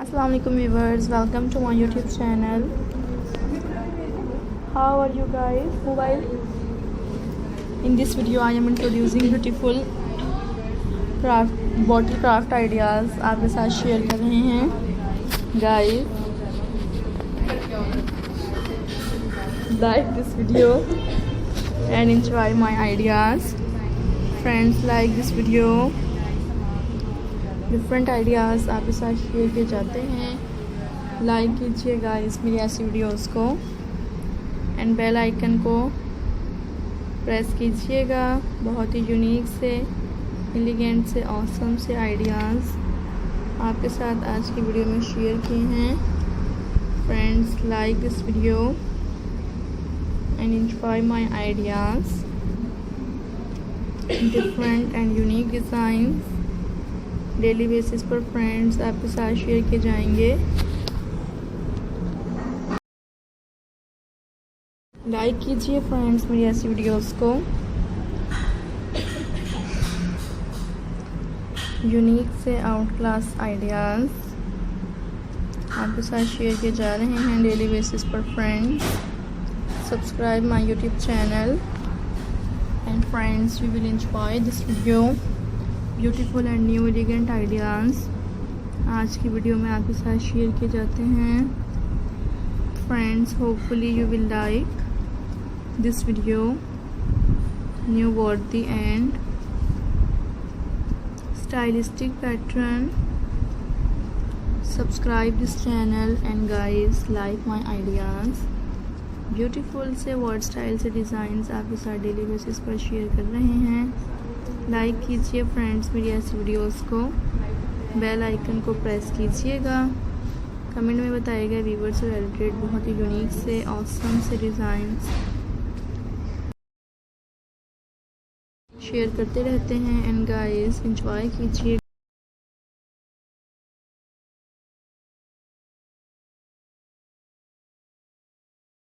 Assalamualaikum viewers, welcome to my YouTube channel. How are you guys? Mobile. In this video I am introducing beautiful bottle craft ideas आपके साथ share कर रहे हैं guys. Like this video and enjoy my ideas. Friends, like this video. Different ideas आपके साथ share किए जाते हैं. लाइक कीजिएगा इस मेरी ऐसी वीडियोस को एंड बेल आइकन को प्रेस कीजिएगा. बहुत ही यूनिक से, एलिगेंट से, ऑसम से आइडियाज़ आपके साथ आज की वीडियो में शेयर किए हैं. Friends, like this video and enjoy my ideas. Different and unique designs daily basis पर फ्रेंड्स आपके साथ शेयर किए जाएंगे. लाइक कीजिए फ्रेंड्स मेरी ऐसी वीडियोस को. यूनिक से आउट क्लास आइडियाज़ आपके साथ शेयर किए जा रहे हैं डेली बेसिस पर friends. Subscribe my YouTube channel and friends we will enjoy this video. Beautiful and new elegant ideas आज की वीडियो में आपके साथ शेयर किए जाते हैं. Friends, hopefully you will like this video. New वर्दी and stylistic pattern. Subscribe this channel and guys like my ideas. Beautiful से वर्ड स्टाइल से डिज़ाइंस आपके साथ डेली बेसिस पर शेयर कर रहे हैं. लाइक कीजिए फ्रेंड्स मेरी ऐसी वीडियोस को. बेल आइकन को प्रेस कीजिएगा. कमेंट में बताइएगा व्यूवर्स से रिलेटेड बहुत ही यूनिक से, ऑसम से डिज़ाइंस शेयर करते रहते हैं. एंड गाइस, एंजॉय कीजिए.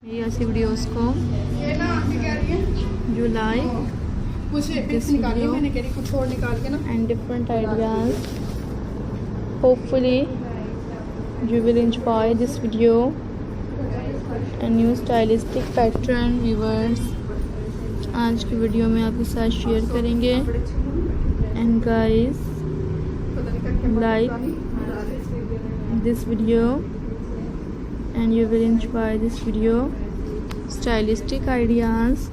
मेरी ऐसी वीडियोस को you like this video and different ideas. Hopefully you will enjoy this video and new stylistic pattern viewers आज की वीडियो में आपके साथ शेयर करेंगे. and guys, like this video and you will enjoy this video. Stylistic ideas.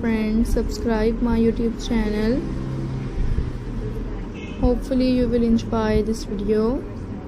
Friends, subscribe my YouTube channel. Hopefully you will enjoy this video.